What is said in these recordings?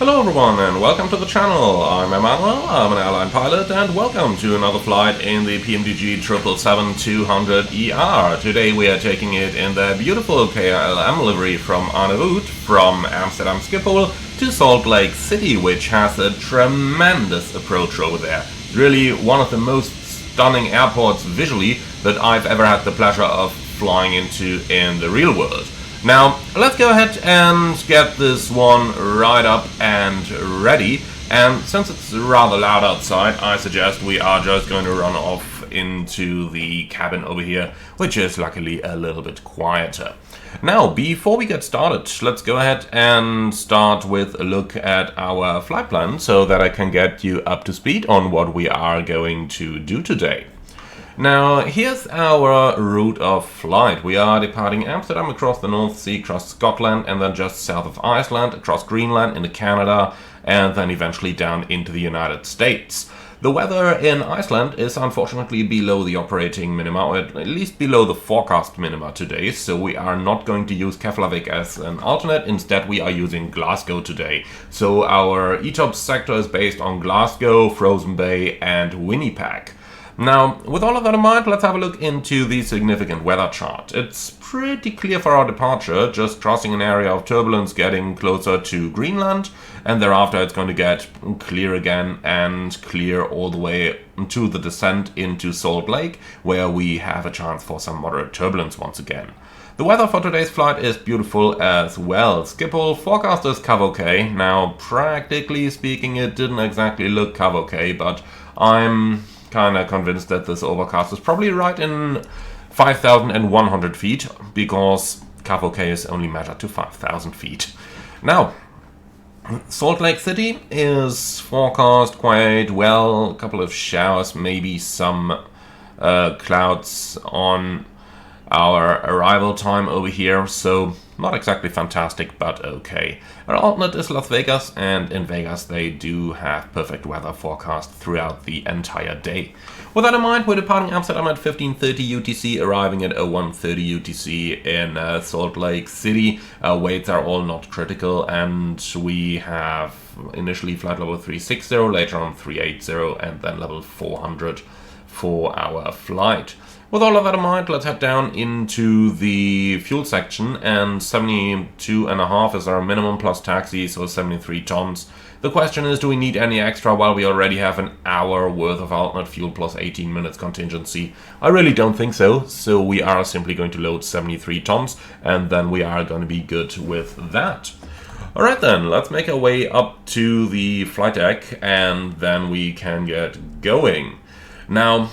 Hello everyone and welcome to the channel. I'm Emmanuel, I'm an airline pilot, and welcome to another flight in the PMDG 777-200ER. Today we are taking it in the beautiful KLM livery from Arnewood from Amsterdam Schiphol to Salt Lake City, which has a tremendous approach over there. Really one of the most stunning airports visually that I've ever had the pleasure of flying into in the real world. Now, let's go ahead and get this one right up and ready. And since it's rather loud outside, I suggest we are just going to run off into the cabin over here, which is luckily a little bit quieter. Now, before we get started, let's go ahead and start with a look at our flight plan so that I can get you up to speed on what we are going to do today. Now, here's our route of flight. We are departing Amsterdam across the North Sea, across Scotland, and then just south of Iceland, across Greenland, into Canada, and then eventually down into the United States. The weather in Iceland is unfortunately below the operating minima, or at least below the forecast minima today, so we are not going to use Keflavik as an alternate. Instead, we are using Glasgow today. So our ETOPS sector is based on Glasgow, Frozen Bay, and Winnipeg. Now, with all of that in mind, let's have a look into the significant weather chart. It's pretty clear for our departure, just crossing an area of turbulence, getting closer to Greenland, and thereafter it's going to get clear again and clear all the way to the descent into Salt Lake, where we have a chance for some moderate turbulence once again. The weather for today's flight is beautiful as well. Schiphol forecast is CAV-OK. Now, practically speaking, it didn't exactly look CAV-OK, but I'm kind of convinced that this overcast is probably right in 5,100 feet, because CAV-OK is only measured to 5,000 feet. Now, Salt Lake City is forecast quite well. A couple of showers, maybe some clouds on our arrival time over here, so not exactly fantastic, but okay. Our alternate is Las Vegas, and in Vegas they do have perfect weather forecast throughout the entire day. With that in mind, we're departing Amsterdam at 15:30 UTC, arriving at 01:30 UTC in Salt Lake City. Weights are all not critical, and we have initially flight level 360, later on 380, and then level 400 for our flight. With all of that in mind, let's head down into the fuel section, and 72.5 is our minimum plus taxi, so 73 tons. The question is, do we need any extra while we already have an hour worth of alternate fuel plus 18 minutes contingency? I really don't think so, so we are simply going to load 73 tons, and then we are going to be good with that. Alright then, let's make our way up to the flight deck, and then we can get going. Now,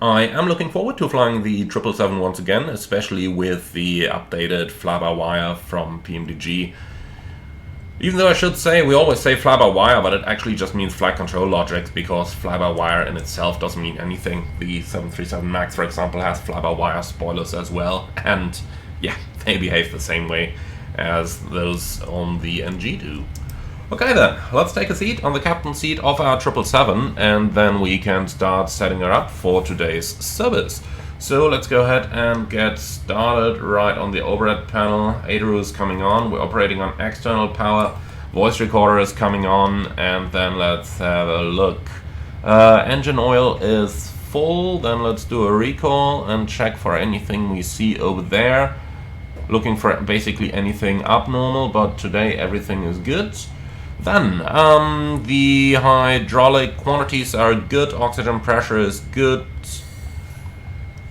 I am looking forward to flying the 777 once again, especially with the updated fly-by-wire from PMDG. Even though I should say, we always say fly-by-wire, but it actually just means flight control logics, because fly-by-wire in itself doesn't mean anything. The 737 MAX, for example, has fly-by-wire spoilers as well, and yeah, they behave the same way as those on the NG do. Okay then, let's take a seat on the captain's seat of our 777, and then we can start setting her up for today's service. So let's go ahead and get started right on the overhead panel. ADRU is coming on, we're operating on external power, voice recorder is coming on, and then let's have a look. Engine oil is full, then let's do a recall and check for anything we see over there. Looking for basically anything abnormal, but today everything is good. Then, the hydraulic quantities are good, oxygen pressure is good.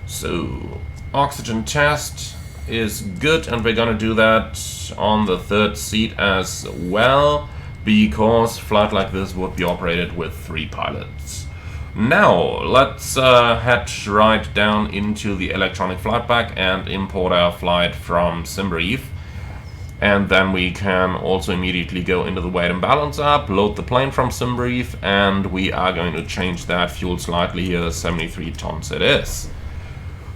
So, oxygen test is good, and we're gonna do that on the third seat as well, because a flight like this would be operated with 3 pilots. Now, let's head right down into the electronic flight bag and import our flight from SimBrief. And then we can also immediately go into the weight and balance app, load the plane from SimBrief, and we are going to change that fuel slightly here, 73 tons it is.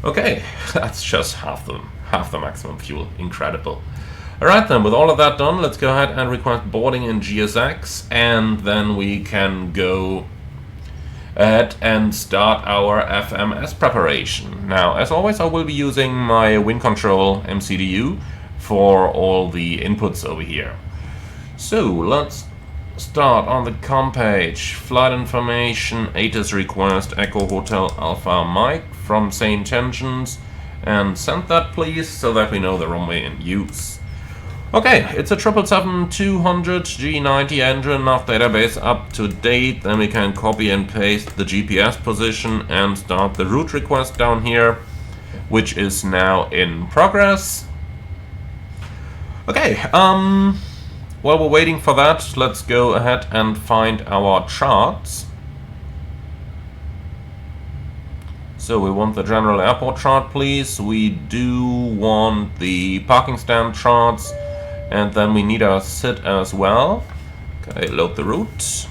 Okay, that's just half the maximum fuel, incredible. Alright then, with all of that done, let's go ahead and request boarding in GSX, and then we can go ahead and start our FMS preparation. Now, as always, I will be using my wind control MCDU for all the inputs over here. So let's start on the com page. Flight information, ATIS request, Echo Hotel Alpha Mike from St. Engines, and send that please so that we know the runway in use. Okay, it's a 777-200 G90 engine, enough database up to date. Then we can copy and paste the GPS position and start the route request down here, which is now in progress. Okay, while we're waiting for that, let's go ahead and find our charts. So we want the general airport chart, please. We do want the parking stand charts, and then we need our SID as well. Okay, load the route.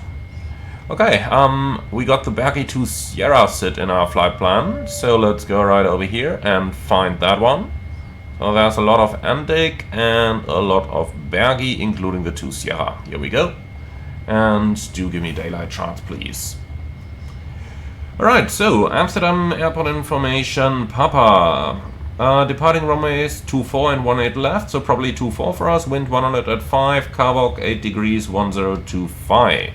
Okay, we got the Bergy to Sierra SID in our flight plan, so let's go right over here and find that one. So there's a lot of Andic and a lot of Bergy, including the 2 Sierra. Here we go. And do give me daylight charts, please. Alright, so Amsterdam airport information, Papa. Departing runways 24 and 18 left, so probably 24 for us. Wind 100 at 5, Carbock 8 degrees 1025.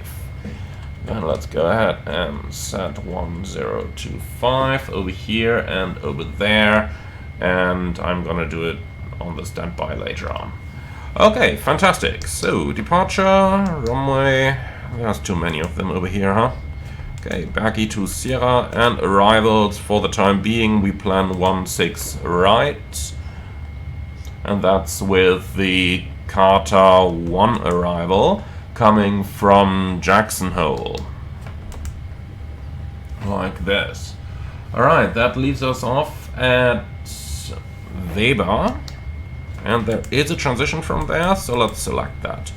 Then let's go ahead and set 1025 over here and over there. And I'm gonna do it on the standby later on. Okay, fantastic. So departure, runway, there's too many of them over here, huh? Okay, Bergy to Sierra, and arrivals for the time being we plan 16 right. And that's with the Carter 1 arrival coming from Jackson Hole. Like this. Alright, that leaves us off at Weber, and there is a transition from there, so let's select that.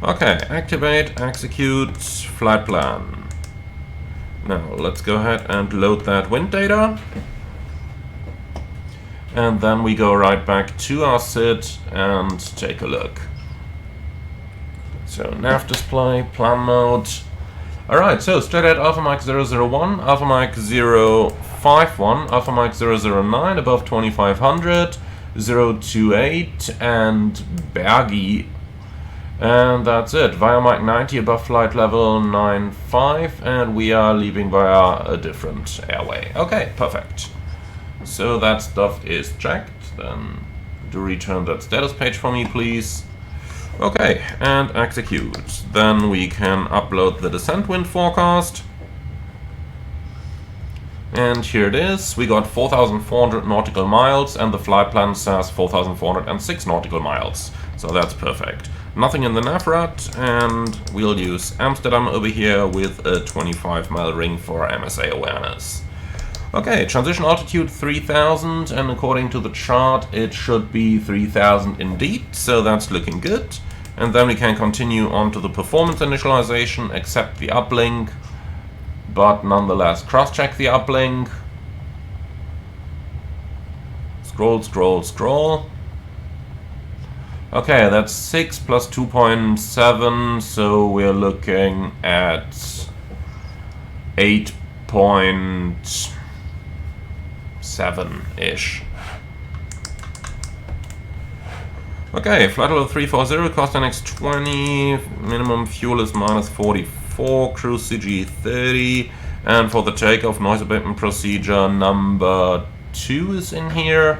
Okay, activate, execute, flight plan. Now let's go ahead and load that wind data, and then we go right back to our SID and take a look. So nav display, plan mode. Alright, so straight at Alpha Mike 001, Alpha Mike 051, Alpha Mike 009 above 2500, 028 and Bergy. And that's it, via Mike 90 above flight level 95, and we are leaving via a different airway. Okay, perfect. So that stuff is checked. Then do return that status page for me, please. Okay, and execute. Then we can upload the descent wind forecast. And here it is. We got 4,400 nautical miles, and the flight plan says 4,406 nautical miles. So that's perfect. Nothing in the NAVRAT, and we'll use Amsterdam over here with a 25-mile ring for MSA awareness. Okay, transition altitude 3,000, and according to the chart it should be 3,000 indeed, so that's looking good. And then we can continue on to the performance initialization, accept the uplink, but nonetheless cross-check the uplink. Scroll, scroll, scroll. Okay, that's 6 plus 2.7, so we're looking at 8.7-ish. Okay, flight level 340, cost NX 20, minimum fuel is minus 44, cruise CG 30, and for the takeoff, noise abatement procedure number 2 is in here.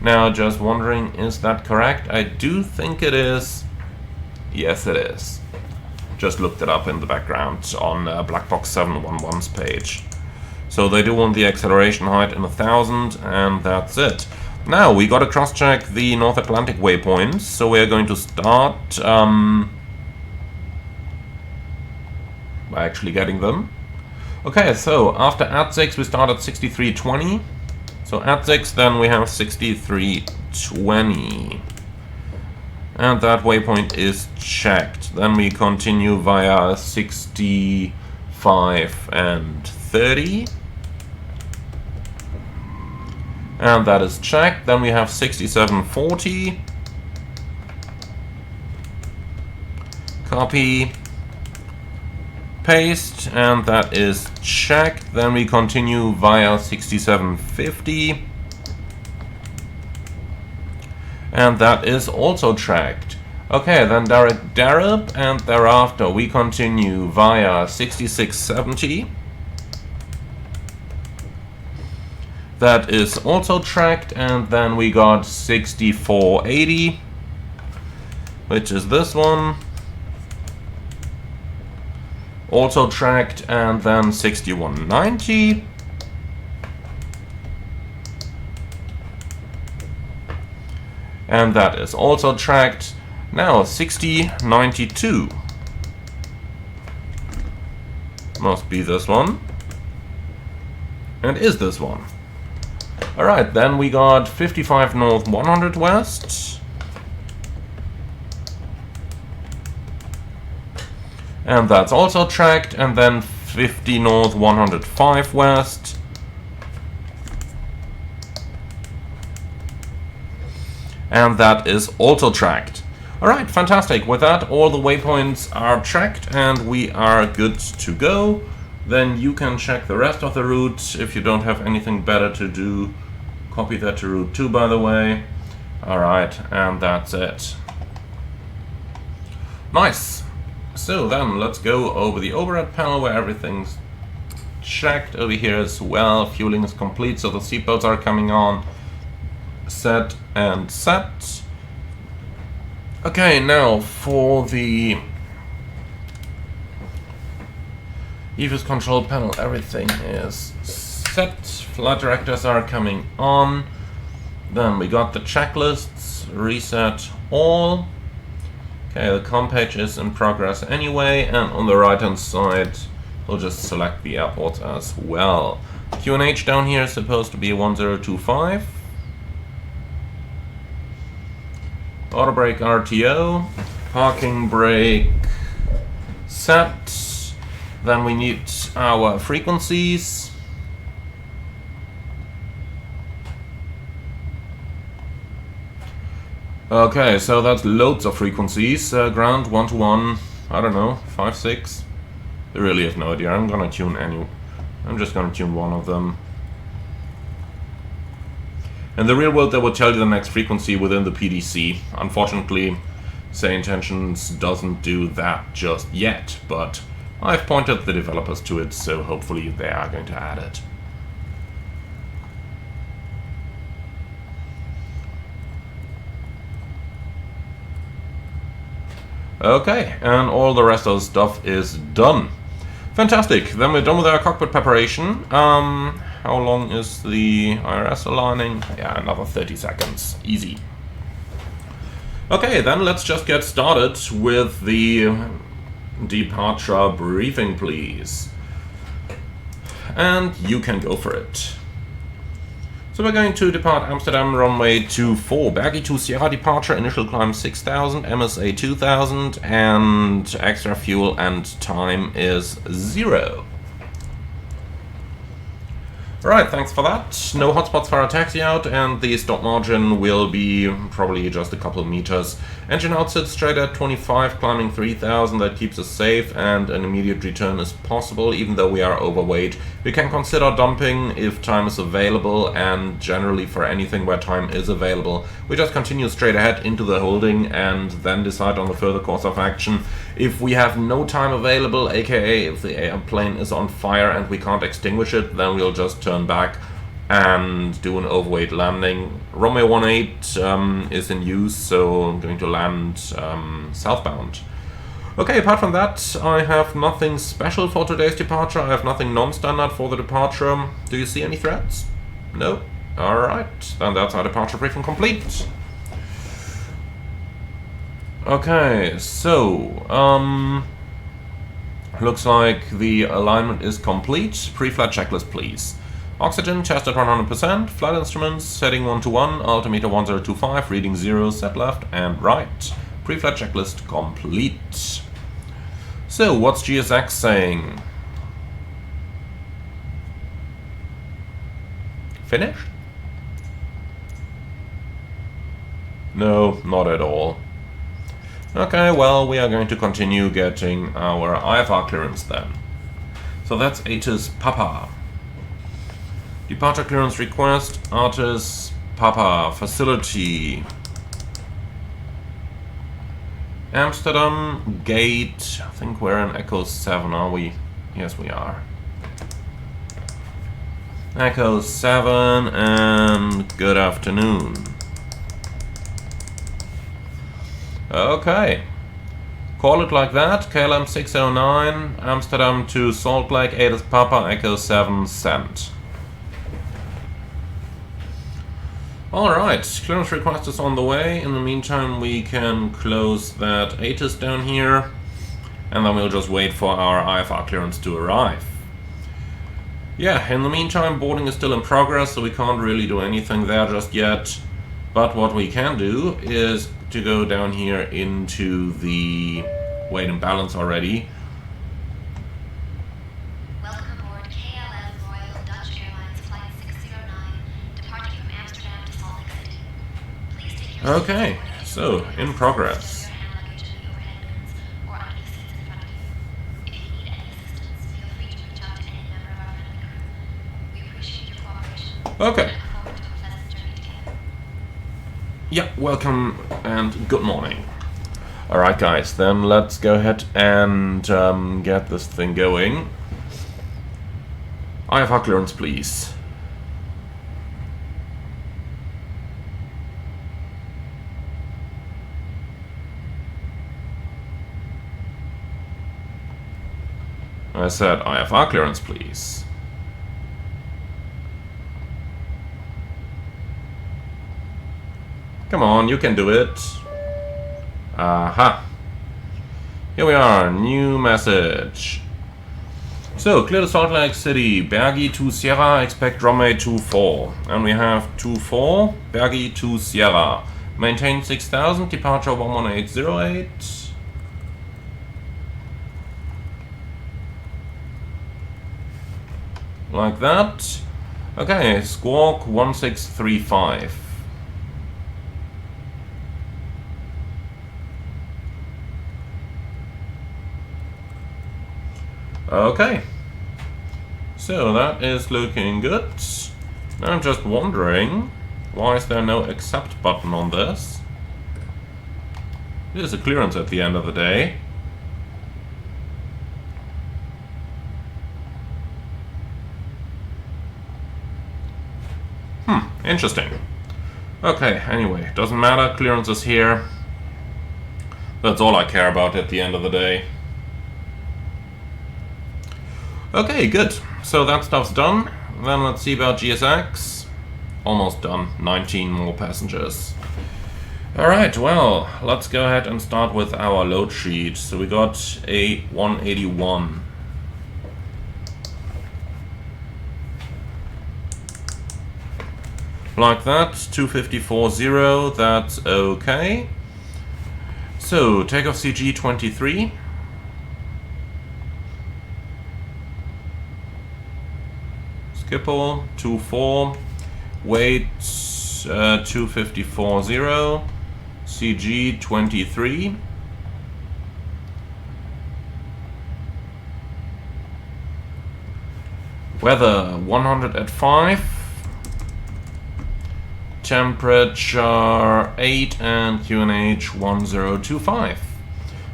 Now, just wondering, is that correct? I do think it is. Yes, it is. Just looked it up in the background on Blackbox 711's page. So they do want the acceleration height in 1,000, and that's it. Now, we got to cross-check the North Atlantic waypoints, so we're going to start by actually getting them. Okay, so after @6 we start at 6320. So @6 then we have 6320. And that waypoint is checked. Then we continue via 65 and 30. And that is checked. Then we have 6740. Copy. Paste, and that is checked. Then we continue via 6750. And that is also checked. Okay, then direct Darab, and thereafter we continue via 6670. That is also tracked, and then we got 6480, which is this one. Also tracked, and then 6190. And that is also tracked. Now 6092. Must be this one. And is this one. Alright, then we got 55 north, 100 west. And that's also tracked, and then 50 north, 105 west. And that is also tracked. Alright, fantastic. With that, all the waypoints are tracked and we are good to go. Then you can check the rest of the route if you don't have anything better to do. Copy that to route 2, by the way. Alright, and that's it. Nice. So then let's go over the overhead panel where everything's checked over here as well. Fueling is complete, so the seatbelts are coming on. Set and set. Okay, now for the EVIS control panel, everything is set. Flight directors are coming on. Then we got the checklists, reset all. Okay, the com page is in progress anyway, and on the right hand side we'll just select the airports as well. QNH down here is supposed to be 1025. Auto brake RTO, parking brake set. Then we need our frequencies. Okay, so that's loads of frequencies. Ground 1-to-1, I don't know, 5, 6. I really have no idea. I'm just gonna tune one of them. In the real world, they will tell you the next frequency within the PDC. Unfortunately, Say Intentions doesn't do that just yet, but I've pointed the developers to it, so hopefully they are going to add it. Okay, and all the rest of the stuff is done. Fantastic, then we're done with our cockpit preparation. How long is the IRS aligning? Yeah, another 30 seconds, easy. Okay, then let's just get started with the departure briefing, please. And you can go for it. So we're going to depart Amsterdam, runway 24, Bergy to Sierra departure, initial climb 6000, MSA 2000, and extra fuel and time is 0. Right, thanks for that. No hotspots for our taxi out, and the stop margin will be probably just a couple meters. Engine out sits straight at 25, climbing 3000, that keeps us safe, and an immediate return is possible, even though we are overweight. We can consider dumping if time is available, and generally for anything where time is available, we just continue straight ahead into the holding and then decide on the further course of action. If we have no time available, aka if the airplane is on fire and we can't extinguish it, then we'll just turn back and do an overweight landing. Runway 18 is in use, so I'm going to land southbound. Okay, apart from that, I have nothing special for today's departure. I have nothing non-standard for the departure. Do you see any threats? No? Alright, then that's our departure briefing complete. Okay, so, looks like the alignment is complete. Pre-flight checklist, please. Oxygen, test at 100%. Flight instruments, setting 1-to-1. Altimeter 1025, reading 0, set left and right. Pre-flight checklist complete. So, what's GSX saying? Finished? No, not at all. Okay, well, we are going to continue getting our IFR clearance then. So that's ATIS Papa. Departure clearance request, ATIS Papa, facility. Amsterdam, gate, I think we're in Echo 7, are we? Yes, we are. Echo 7, and good afternoon. Okay. Call it like that. KLM 609, Amsterdam to Salt Lake, 8 is Papa, Echo 7, sent. Alright, clearance request is on the way. In the meantime, we can close that ATIS down here, and then we'll just wait for our IFR clearance to arrive. Yeah, in the meantime, boarding is still in progress, so we can't really do anything there just yet. But what we can do is to go down here into the weight and balance already. Welcome aboard KLM Royal Dutch Airlines Flight 609, departing from Amsterdam to Salt Lake City. Please take your Okay, so in progress. Stow your hand luggage in the overhead bins or under the seats in front of you. If you need any assistance, feel free to reach out to any member of our friendly crew. We appreciate your cooperation. Okay. And look forward to a pleasant journey together. Yeah, welcome and good morning. Alright guys, then let's go ahead and get this thing going. IFR clearance, please. I said IFR clearance, please. Come on, you can do it. Aha. Here we are, new message. So, clear the Salt Lake City, Bergy to Sierra, expect runway 24. And we have 24, Bergy to Sierra. Maintain 6000, departure 11808. Like that. Okay, squawk 1635. Okay, so that is looking good. I'm just wondering, why is there no accept button on this? It is a clearance at the end of the day. Interesting. Okay, anyway, doesn't matter, clearance is here. That's all I care about at the end of the day. Okay, good. So that stuff's done. Then let's see about GSX. Almost done. 19 more passengers. Alright, well, let's go ahead and start with our load sheet. So we got a 181. Like that, 254.0, that's okay. So, takeoff CG 23. Skipple 24, weight 254.0, CG 23. Weather 100 at 5. Temperature 8 and QNH 1025.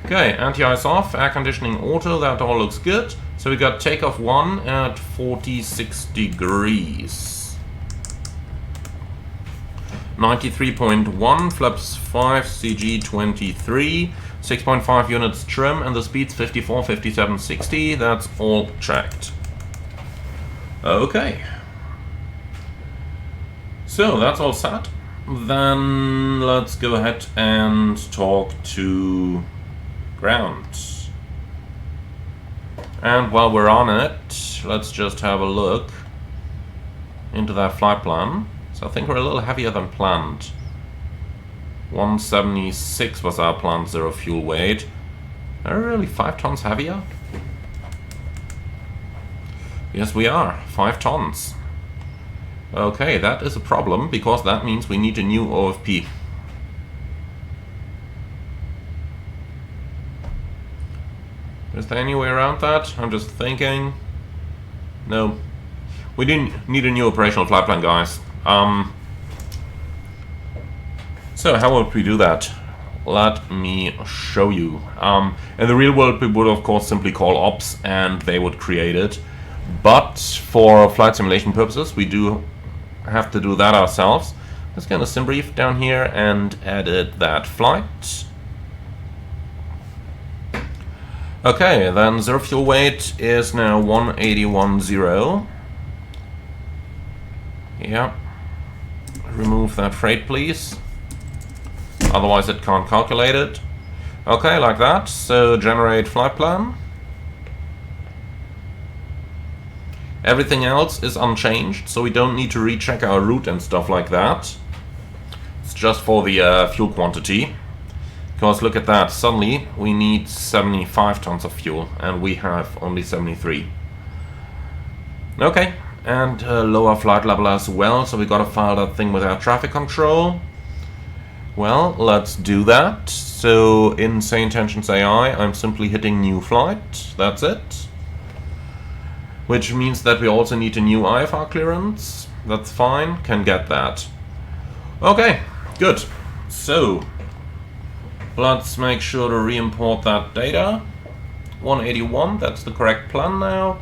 Okay, anti-ice off, air conditioning auto, that all looks good. So we got takeoff 1 at 46 degrees. 93.1, flaps 5, CG 23, 6.5 units trim, and the speed's 54, 57, 60. That's all checked. Okay. So that's all set. Then let's go ahead and talk to ground. And while we're on it, let's just have a look into that flight plan. So I think we're a little heavier than planned. 176 was our planned zero fuel weight. Are we really 5 tons heavier? Yes, we are. 5 tons. Okay, that is a problem, because that means we need a new OFP. Is there any way around that? I'm just thinking. No. We didn't need a new operational flight plan, guys. So how would we do that? let me show you. In the real world, we would of course simply call ops and they would create it. But for flight simulation purposes, we do have to do that ourselves. Let's get a sim brief down here and edit that flight. Okay, then zero fuel weight is now 181.0. Yeah. Remove that freight, please. Otherwise it can't calculate it. Okay, like that. So generate flight plan. Everything else is unchanged, so we don't need to recheck our route and stuff like that. It's just for the fuel quantity. Because look at that, suddenly we need 75 tons of fuel and we have only 73. Okay, and lower flight level as well, so we gotta file that thing with our traffic control. Well, let's do that. So in Say Intentions AI, I'm simply hitting new flight, that's it. Which means that we also need a new IFR clearance. That's fine, can get that. Okay, good. So let's make sure to re-import that data. 181, that's the correct plan now.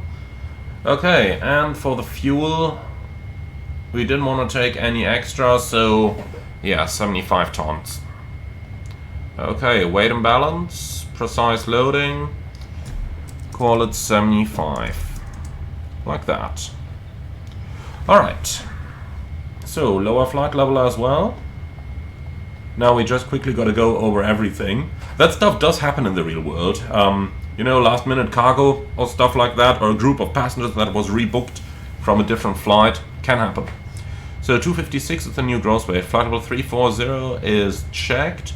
Okay, and for the fuel, we didn't want to take any extra, so yeah, 75 tons. Okay, weight and balance, precise loading, call it 75. Like that. Alright. So, lower flight level as well. Now we just quickly gotta go over everything. That stuff does happen in the real world. You know, last minute cargo or stuff like that, or a group of passengers that was rebooked from a different flight. Can happen. So 256 is the new gross weight. Flight level 340 is checked.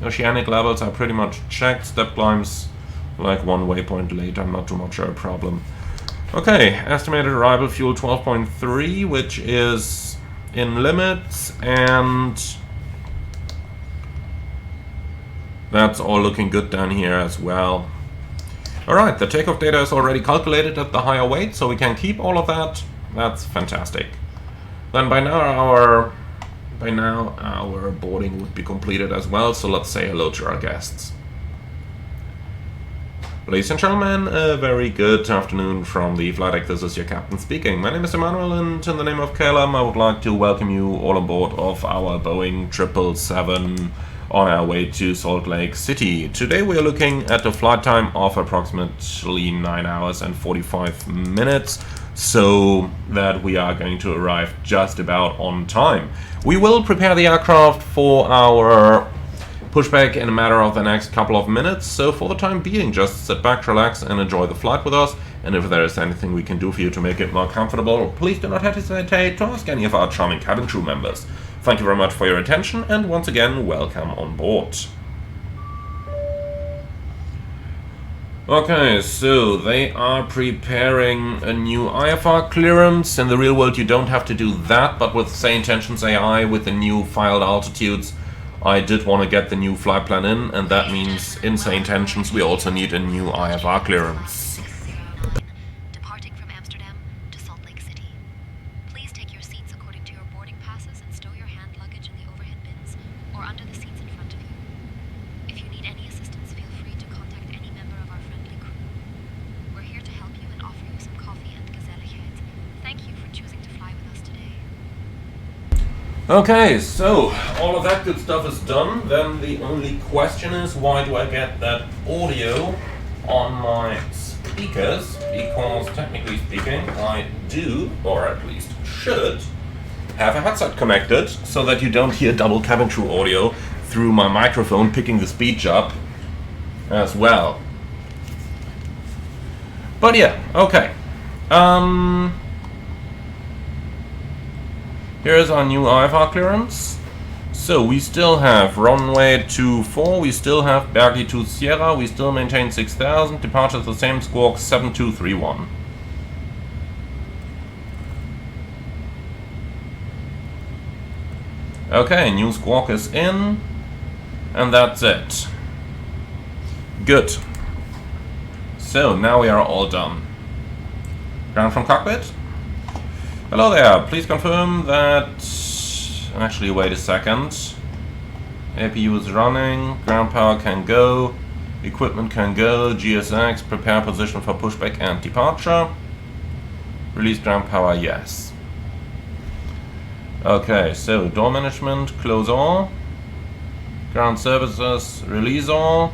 Oceanic levels are pretty much checked. Step climbs like one waypoint later, not too much of a problem. Okay, estimated arrival fuel 12.3, which is in limits, and that's all looking good down here as well. Alright, the takeoff data is already calculated at the higher weight, so we can keep all of that. That's fantastic. Then by now our boarding would be completed as well, so let's say hello to our guests. Ladies and gentlemen, a very good afternoon from the flight deck. This is your captain speaking. My name is Emmanuel, and in the name of KLM, I would like to welcome you all on board of our Boeing 777 on our way to Salt Lake City. Today we are looking at a flight time of approximately 9 hours and 45 minutes, so that we are going to arrive just about on time. We will prepare the aircraft for our pushback in a matter of the next couple of minutes, so for the time being, just sit back, relax, and enjoy the flight with us. And if there is anything we can do for you to make it more comfortable, please do not hesitate to ask any of our charming cabin crew members. Thank you very much for your attention, and once again, welcome on board. Okay, so they are preparing a new IFR clearance. In the real world, you don't have to do that, but with Say Intentions AI, with the new filed altitudes, I did want to get the new flight plan in, and that means in Say Intentions we also need a new IFR clearance. Departing from Amsterdam to Salt Lake City. Please take your seats according to your boarding passes and stow your hand luggage in the overhead bins or under the seats in front of you. If you need any assistance, feel free to contact any member of our friendly crew. We're here to help you and offer you some coffee and gezelligheid. Thank you for choosing to fly with us today. Okay, so all of that good stuff is done. Then the only question is, why do I get that audio on my speakers? Because technically speaking, I do, or at least should, have a headset connected so that you don't hear double cabin crew audio through my microphone picking the speech up as well. But yeah, okay. Here's our new IFR clearance. So we still have runway 24, we still have Berkeley to Sierra, we still maintain 6000, departure the same, squawk 7231. Okay, new squawk is in, and that's it. Good. So now we are all done. Ground from cockpit. Hello there, please confirm that... Actually, wait a second. APU is running, ground power can go, equipment can go, GSX, prepare position for pushback and departure. Release ground power, yes. Okay, so door management, close all. Ground services, release all.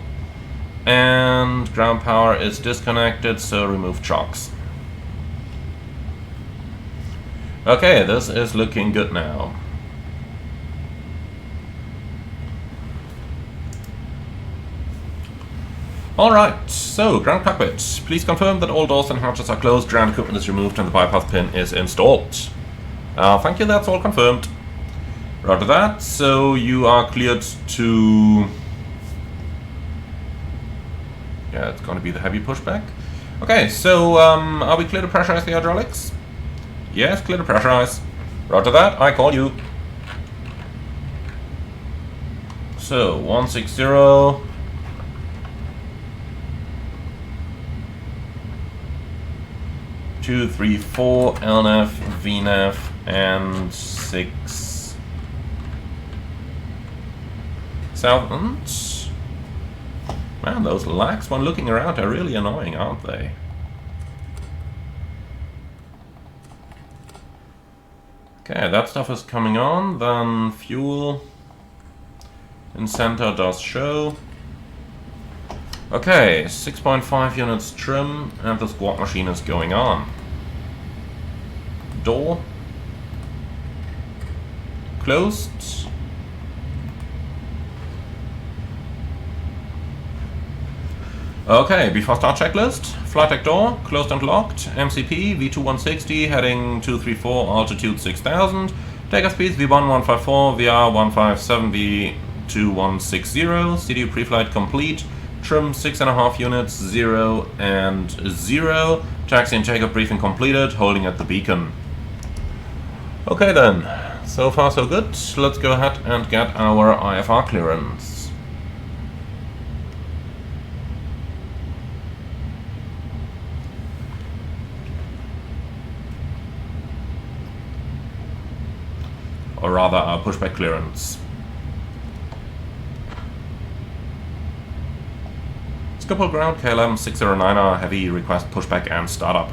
And ground power is disconnected, so remove chocks. Okay, this is looking good now. Alright, so ground cockpit. Please confirm that all doors and hatches are closed, ground equipment is removed and the bypass pin is installed. Thank you, that's all confirmed. Roger that, so you are cleared to... Yeah, it's going to be the heavy pushback. Okay, so are we clear to pressurize the hydraulics? Yes, clear to pressurize. Roger that, I call you. So, 160. 2, 3, 4, LNAV, VNAV, and 6 thousand. Man, those lags when looking around are really annoying, aren't they? Okay, that stuff is coming on. Then fuel in center does show. Okay, 6.5 units trim, and the squawk machine is going on. Door closed. Okay, before start checklist, flight deck door closed and locked, MCP V2160 heading 234, altitude 6000, takeoff speeds V1154, VR 157, V2160, CDU pre-flight complete, trim 6.5 units, 0 and 0, taxi and takeoff briefing completed, holding at the beacon. Okay then, so far so good, let's go ahead and get our IFR clearance. Or rather, our pushback clearance. Schiphol ground, KLM 609er, heavy request pushback and startup.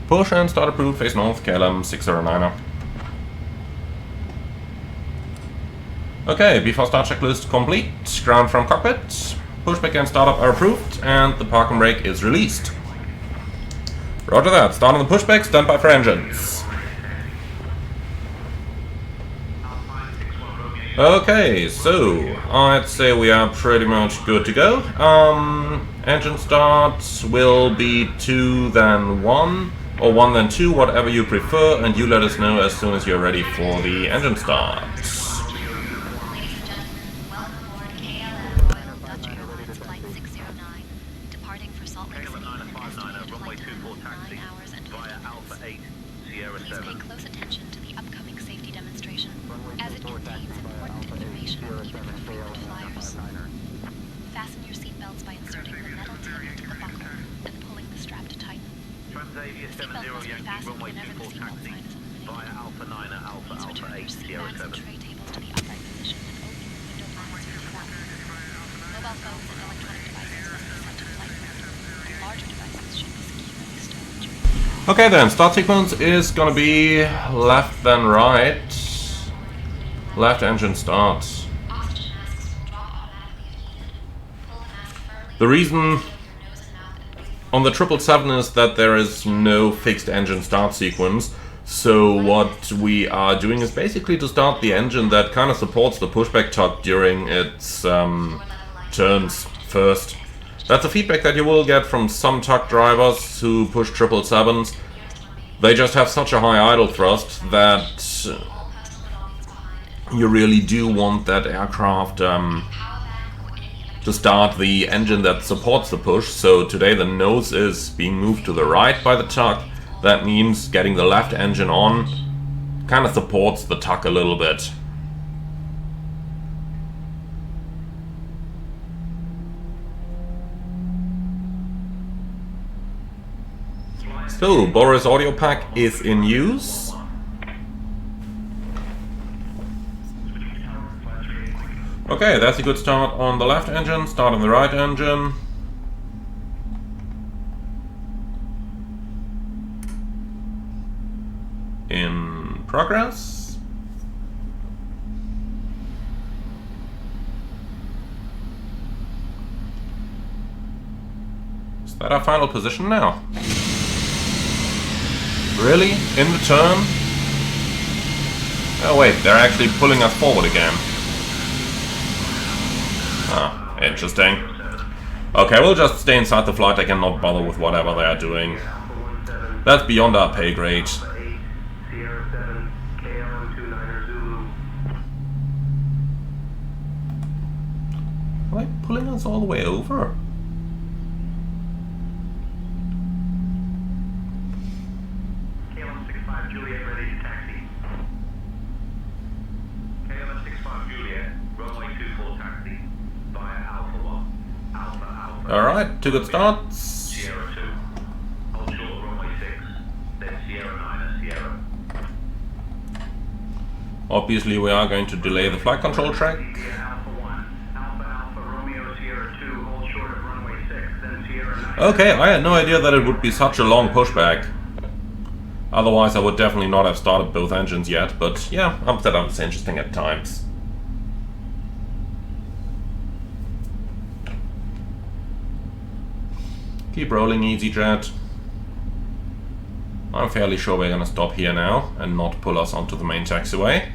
Push and start approved, face north, KLM 609er. Okay, before start checklist complete, ground from cockpit, pushback and startup are approved, and the parking brake is released. Roger that, start on the pushback, stand by for engines. Okay, so I'd say we are pretty much good to go. Engine start will be 2 then 1, or 1 then 2, whatever you prefer, and you let us know as soon as you're ready for the engine start. Okay then, start sequence is gonna be left then right. Left engine start. The reason on the 777 is that there is no fixed engine start sequence. So what we are doing is basically to start the engine that kind of supports the pushback tuck during its turns first. That's a feedback that you will get from some tuck drivers who push 777s. They just have such a high idle thrust that you really do want that aircraft to start the engine that supports the push. So today the nose is being moved to the right by the tuck. That means getting the left engine on kind of supports the tuck a little bit. So, Boris audio pack is in use. Okay, that's a good start on the left engine, start on the right engine. In progress. Is that our final position now? Really? In the turn? Oh wait, they're actually pulling us forward again. Ah, interesting. Okay, we'll just stay inside the flight deck and not bother with whatever they are doing. That's beyond our pay grade. Are they pulling us all the way over? Alright, 2 good starts. Sierra 2, hold short runway 6, then Sierra 9 at Sierra. Obviously we are going to delay the flight control track. Alpha 1, Alpha Romeo Sierra 2, hold short of runway 6, then Sierra 9. Okay, I had no idea that it would be such a long pushback. Otherwise I would definitely not have started both engines yet, but yeah, Amsterdam is interesting at times. Keep rolling, EasyJet. I'm fairly sure we're gonna stop here now and not pull us onto the main taxiway.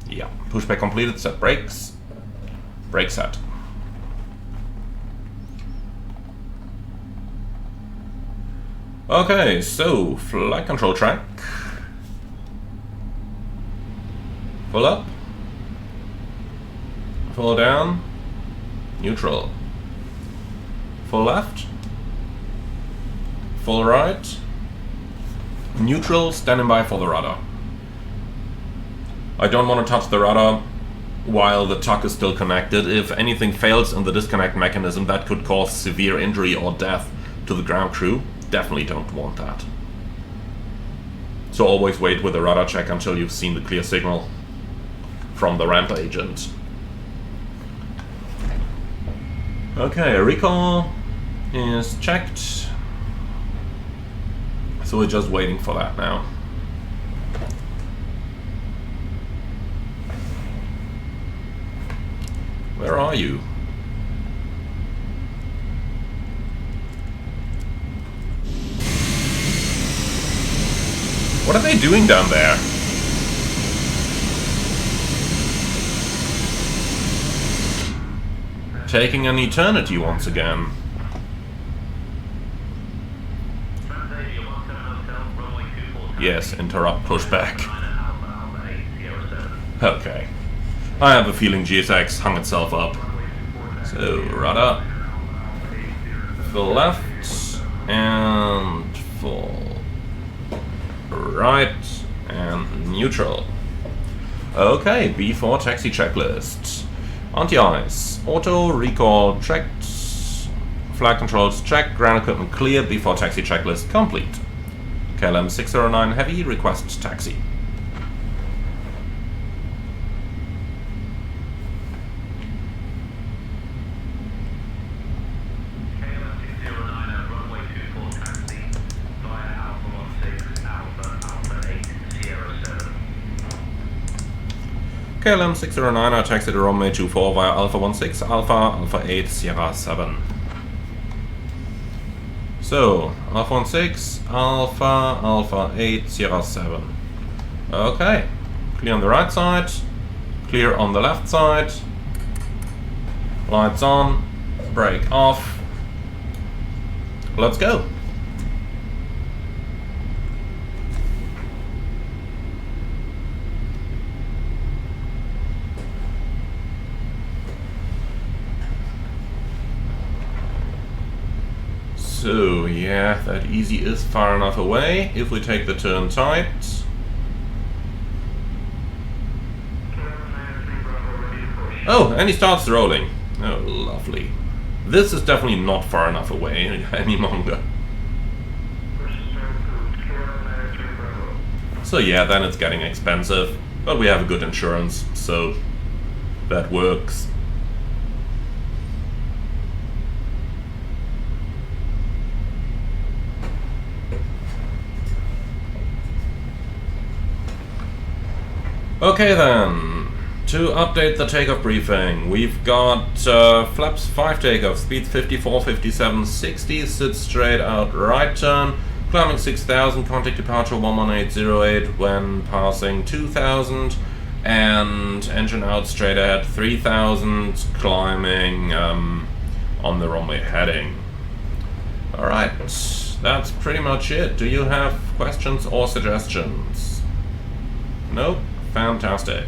Yeah, pushback completed, set brakes. Brake set. Okay, so flight control track. Full up. Full down, neutral. Full left, full right, neutral, standing by for the rudder. I don't want to touch the rudder while the tuck is still connected. If anything fails in the disconnect mechanism, that could cause severe injury or death to the ground crew. Definitely don't want that. So always wait with the rudder check until you've seen the clear signal from the ramp agent. Okay, recall is checked, so we're just waiting for that now. Where are you? What are they doing down there? Taking an eternity once again. Yes, interrupt pushback. Okay. I have a feeling GSX hung itself up. So, rudder. Full left. And full right. And neutral. Okay, B4 taxi checklist. Anti-ice, auto, recall checked, flight controls checked, ground equipment clear, B4 taxi checklist complete. KLM 609 heavy, request taxi. KLM 609 at runway 24 taxi via Alpha 16, Alpha 8, Sierra 7. KLM 609, I taxi to runway 24 via Alpha 16, Alpha 8, Sierra 7. So, Alpha 16, Alpha 8, Sierra 7. Okay, clear on the right side, clear on the left side, lights on, brake off, let's go. So, yeah, that easy is far enough away. If we take the turn tight. Oh, and he starts rolling. Oh, lovely. This is definitely not far enough away any longer. So yeah, then it's getting expensive, but we have a good insurance, so that works. Okay then, to update the takeoff briefing, we've got flaps 5 takeoff, speeds 54, 57, 60, sit straight out right turn, climbing 6000, contact departure 11808 when passing 2000, and engine out straight ahead 3000, climbing on the runway heading. Alright, that's pretty much it. Do you have questions or suggestions? Nope? Fantastic.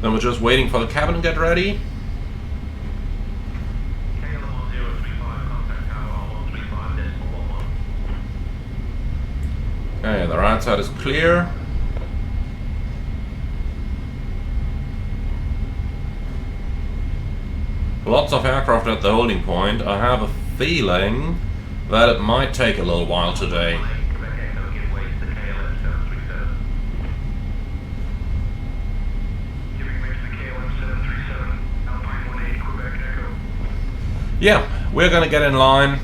Then we're just waiting for the cabin to get ready. Okay, the right side is clear. Lots of aircraft at the holding point. I have a feeling that it might take a little while today. Yeah, we're gonna get in line,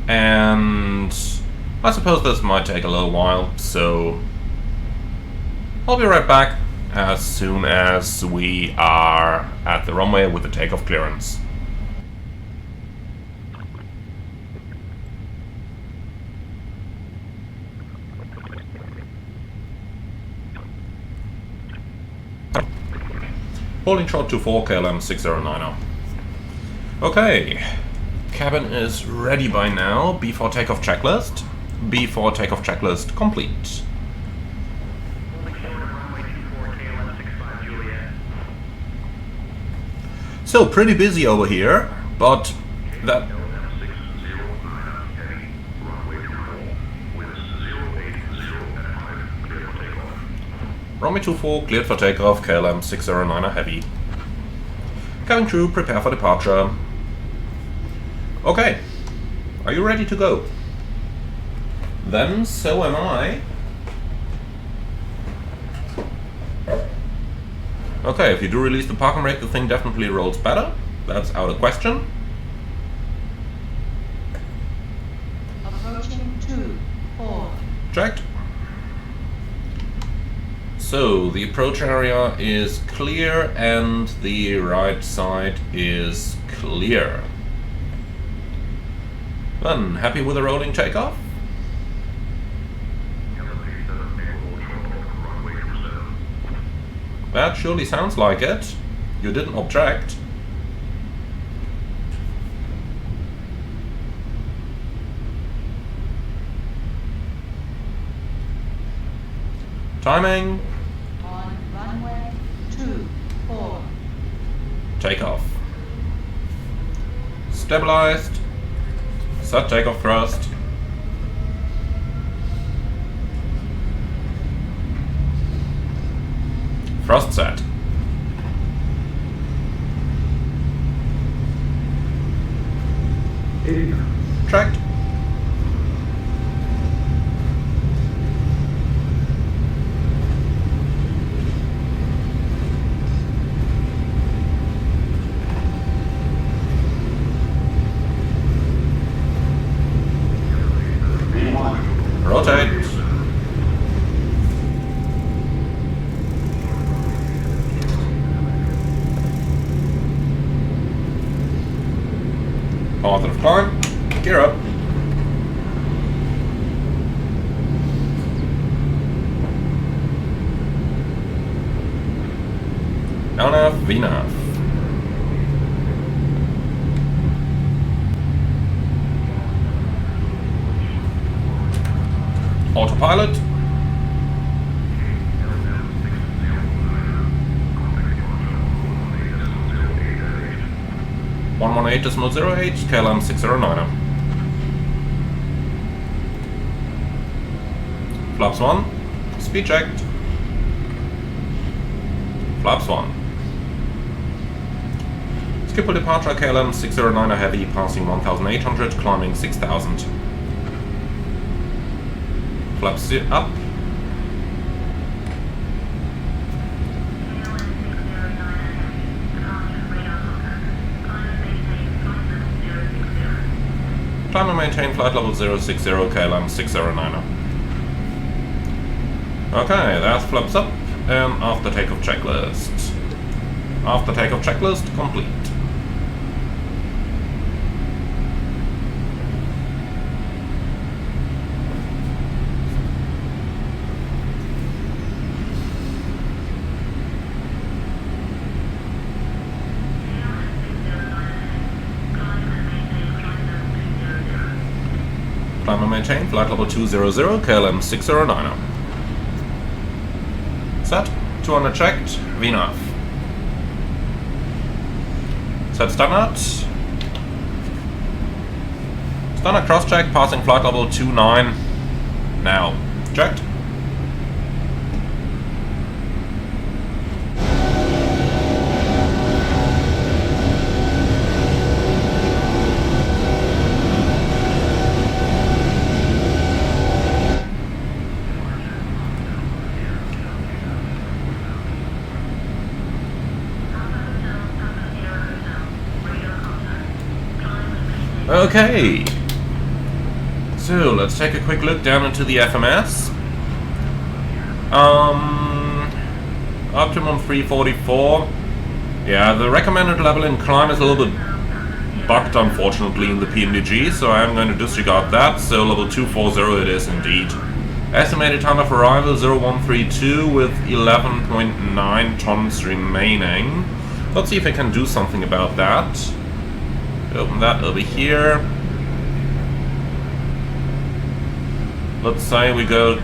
and I suppose this might take a little while, so I'll be right back as soon as we are at the runway with the takeoff clearance. Holding short to 4 KLM 609. Okay, cabin is ready by now. B4 takeoff checklist. B4 takeoff checklist complete. So pretty busy over here, but that runway 24 cleared for takeoff, KLM 609 heavy. Cabin crew, prepare for departure. Okay, are you ready to go? Then so am I. Okay, if you do release the parking brake, the thing definitely rolls better. That's out of question. Approaching 2-4. Checked. So the approach area is clear and the right side is clear. Then, happy with the rolling takeoff? That surely sounds like it. You didn't object. Timing. On runway 24. Takeoff. Stabilized. Set takeoff thrust. Thrust set. Tracked. Rotate. Positive climb. Gear up. LNAV, VNAV. Autopilot. .008, KLM 609. Flaps 1, Speed checked. Flaps 1. Schiphol departure KLM 609 heavy, passing 1,800, climbing 6,000. Flaps up. Climb and maintain flight level 060 KLM 609. Okay, that's flaps up, and after takeoff checklist. After takeoff checklist complete. Climb and maintain flight level 200 KLM 609. Set, 200 checked, VNAV. Set standard. Standard cross check, passing flight level 29. Now, checked. Okay, so let's take a quick look down into the FMS. Optimum 344. Yeah, the recommended level in climb is a little bit bugged, unfortunately, in the PMDG, so I'm going to disregard that. So level 240 it is indeed. Estimated time of arrival 0132 with 11.9 tons remaining. Let's see if I can do something about that. Open that over here. Let's say we go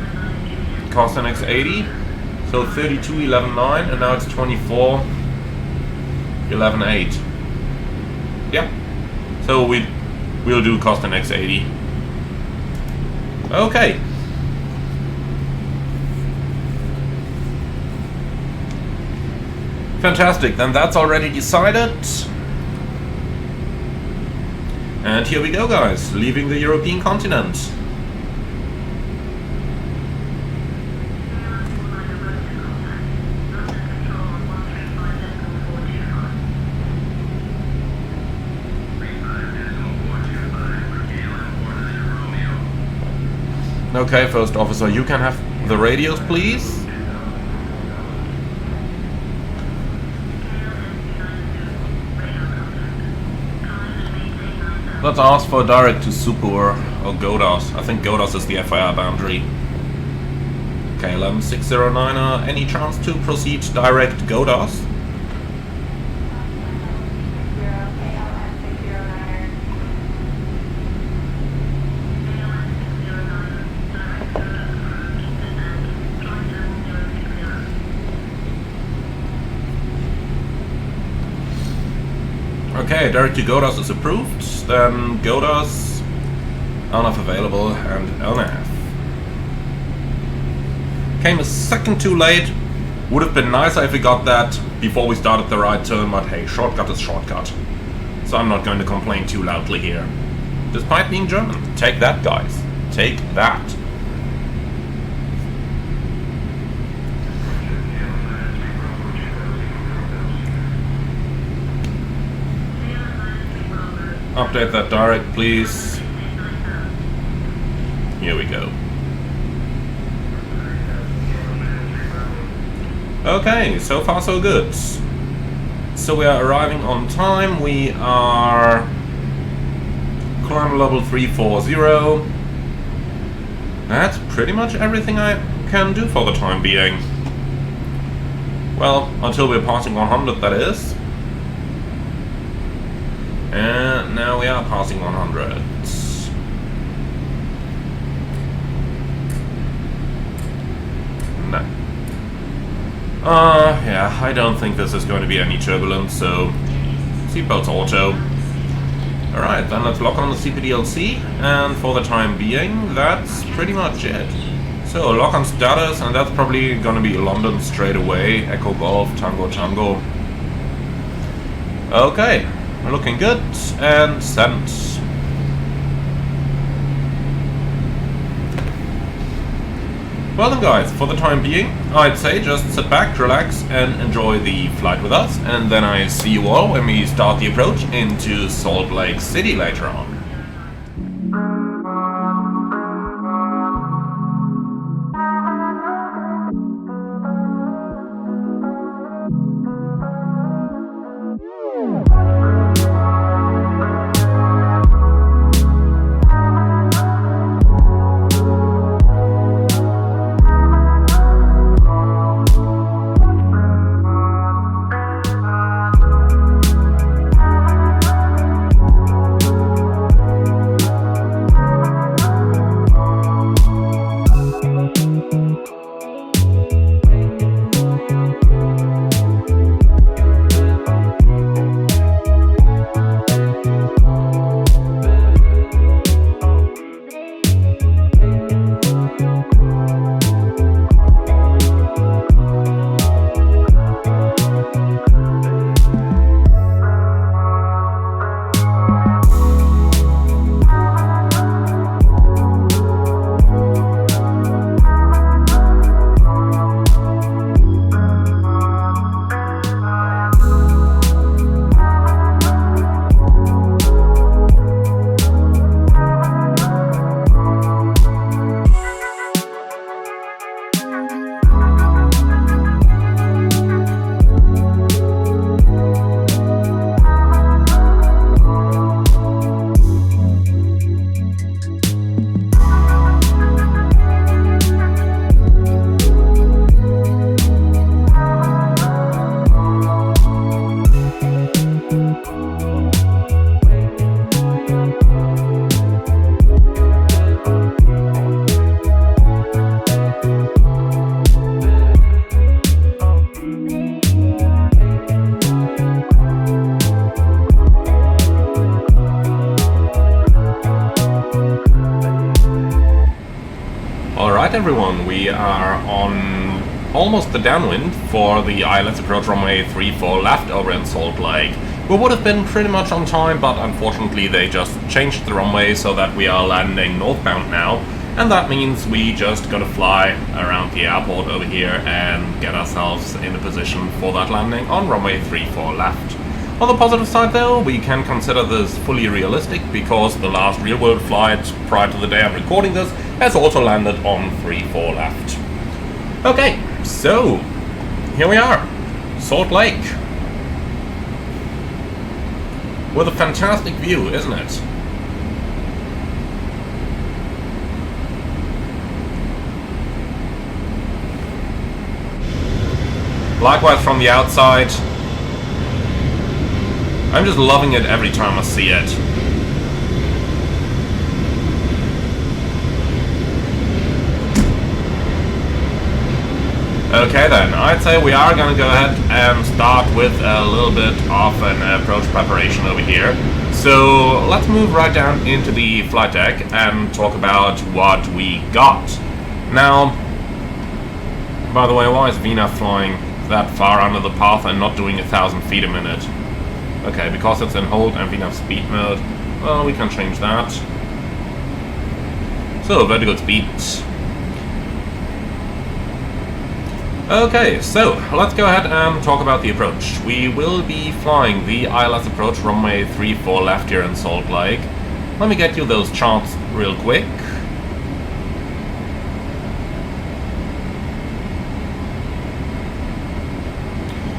cost NX 80. So 32.11.9 and now it's 24.11.8. Yeah. So we'll do cost NX 80. Okay. Fantastic, then that's already decided. And here we go, guys, leaving the European continent. Okay, first officer, you can have the radios, please. Let's ask for direct to Super or Godas. I think Godas is the FIR boundary. KLM 609, any chance to proceed direct Godas? Okay, direct to Godas is approved. Then Godas, LNAV available, and LNAV. Came a second too late. Would have been nicer if we got that before we started the right turn, but hey, shortcut is shortcut. So I'm not going to complain too loudly here. Despite being German. Take that, guys. Take that. Update that direct, please. Here we go. Okay, so far so good. So we are arriving on time. We are climb level 340. That's pretty much everything I can do for the time being. Well, until we're passing 100, that is. And now we are passing 100. No. Yeah, I don't think this is going to be any turbulence, so seatbelts auto. Alright, then let's lock on the CPDLC, and for the time being, that's pretty much it. So lock on status, and that's probably gonna be London straight away. Echo Golf, Tango Tango. Okay, we're looking good, and send. Well then guys, for the time being, I'd say just sit back, relax, and enjoy the flight with us, and then I see you all when we start the approach into Salt Lake City later on. Alright everyone, we are on almost the downwind for the ILS approach runway 34 left over in Salt Lake. We would have been pretty much on time, but unfortunately they just changed the runway so that we are landing northbound now. And that means we just gotta fly around the airport over here and get ourselves in a position for that landing on runway 34 left. On the positive side though, we can consider this fully realistic because the last real-world flight prior to the day I'm recording this has also landed on 34 left. Okay, so here we are, Salt Lake. With a fantastic view, isn't it? Likewise from the outside. I'm just loving it every time I see it. Okay then, I'd say we are gonna go ahead and start with a little bit of an approach preparation over here. So let's move right down into the flight deck and talk about what we got. Now, by the way, why is Vina flying that far under the path and not doing 1,000 feet a minute? Okay, because it's in hold and VNAV speed mode. Well, we can change that. So, vertical speed. Okay, so let's go ahead and talk about the approach. We will be flying the ILS approach runway 34 left here in Salt Lake. Let me get you those charts real quick.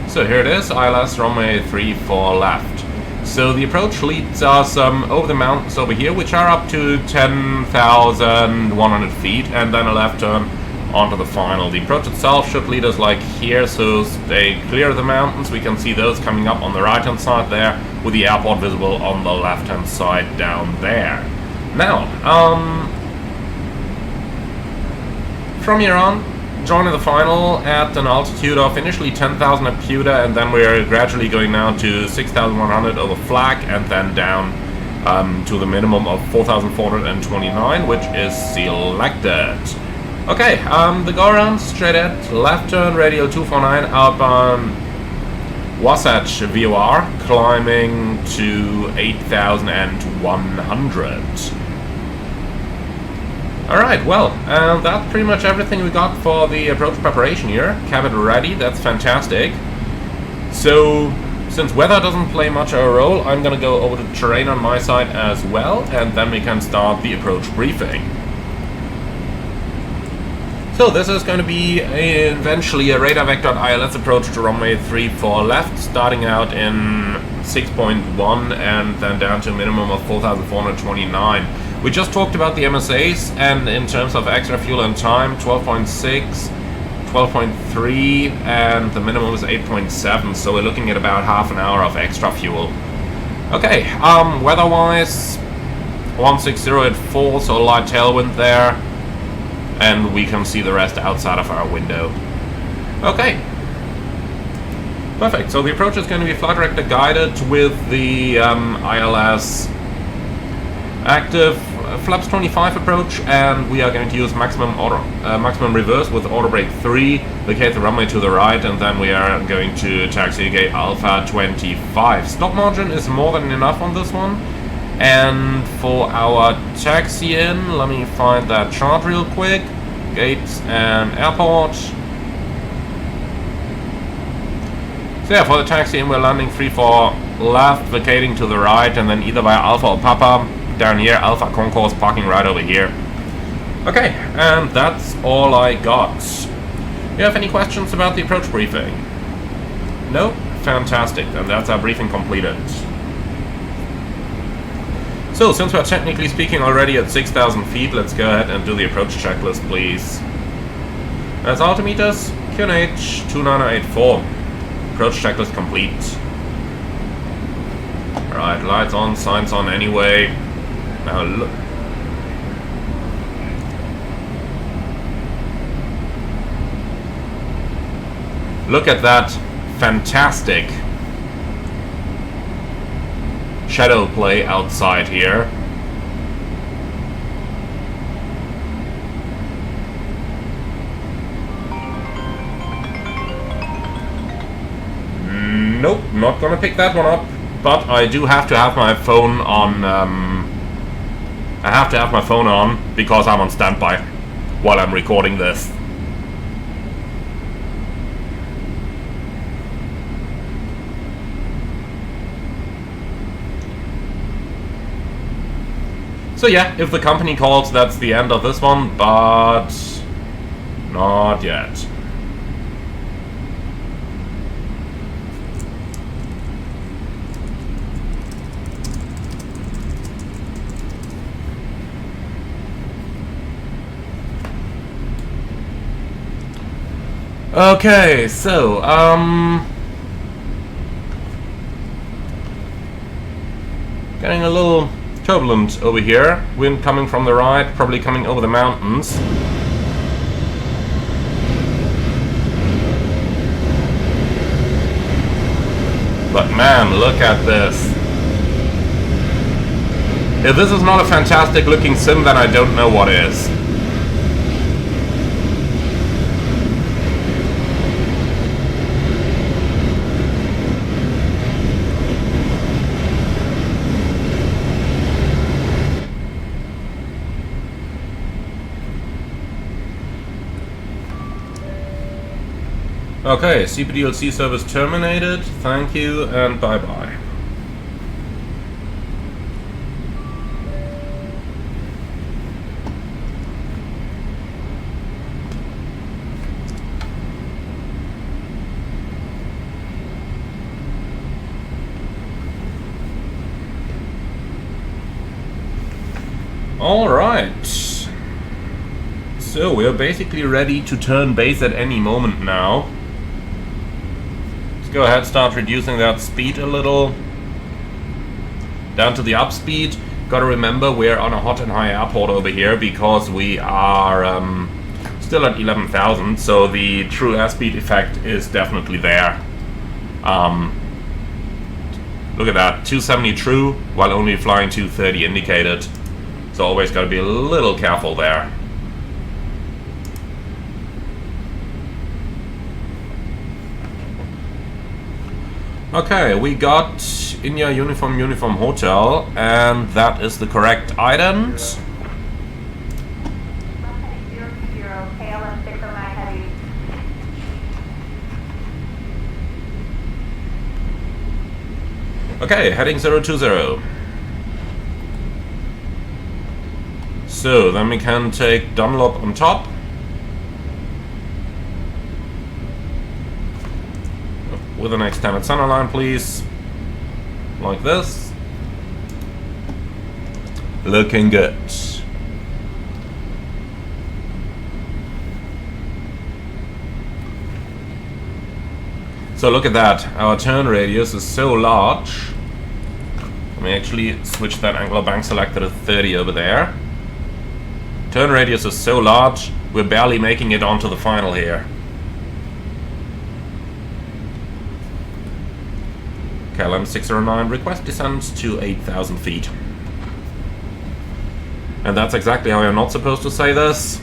So here it is, ILS runway 34 left. So the approach leads us over the mountains over here, which are up to 10,100 feet, and then a left turn onto the final. The approach itself should lead us like here, so stay clear of the mountains. We can see those coming up on the right hand side there, with the airport visible on the left hand side down there. Now, from here on, joining the final at an altitude of initially 10,000 at Puda, and then we're gradually going down to 6,100 over flak, and then down to the minimum of 4,429, which is selected. Okay, the go around straight at left turn, radio 249 outbound Wasatch VOR, climbing to 8,100. Alright, well, that's pretty much everything we got for the approach preparation here. Cabin ready, that's fantastic. So, since weather doesn't play much of a role, I'm gonna go over the terrain on my side as well, and then we can start the approach briefing. So this is going to be eventually a radar vector ILS approach to runway 34 left, starting out in 6.1 and then down to a minimum of 4,429. We just talked about the MSAs, and in terms of extra fuel and time, 12.6, 12.3, and the minimum is 8.7, so we're looking at about half an hour of extra fuel. Okay, weather-wise, 160 at 4, so light tailwind there. And we can see the rest outside of our window. Okay. Perfect. So the approach is going to be flight director guided with the ILS active flaps 25 approach, and we are going to use maximum reverse with auto brake 3, vacate the runway to the right, and then we are going to taxi gate Alpha 25. Stop margin is more than enough on this one. And for our taxi in, let me find that chart real quick. Gates and airport. So yeah, for the taxi in, we're landing 3-4 left, vacating to the right, and then either via Alpha or Papa down here, Alpha Concourse parking right over here. Okay, and that's all I got. Do you have any questions about the approach briefing? No? Fantastic, and that's our briefing completed. So, since we're technically speaking already at 6,000 feet, let's go ahead and do the approach checklist, please. As altimeters, QNH 29084. Approach checklist complete. Alright, lights on, signs on anyway. Now look at that fantastic shadow play outside here. Nope, not gonna pick that one up. But I do have to have my phone on. I have to have my phone on because I'm on standby while I'm recording this. So yeah, if the company calls, that's the end of this one, but not yet. Okay, so, getting a little turbulent over here. Wind coming from the right, probably coming over the mountains. But man, look at this. If this is not a fantastic looking sim, then I don't know what is. Okay, CPDLC service terminated. Thank you and bye-bye. All right. So we're basically ready to turn base at any moment now. Go ahead, start reducing that speed a little down to the up speed. Gotta remember we're on a hot and high airport over here because we are still at 11,000, so the true airspeed effect is definitely there. Look at that, 270 true while only flying 230 indicated, so always gotta be a little careful there. Okay, we got India Uniform Hotel, and that is the correct ident. KLM 609 heavy. Okay, heading 020. So, then we can take Dunlop on top. With an extended center line, please. Like this. Looking good. So look at that. Our turn radius is so large. Let me actually switch that angular bank selector to 30 over there. Turn radius is so large, we're barely making it onto the final here. KLM 609, request descent to 8,000 feet. And that's exactly how you're not supposed to say this.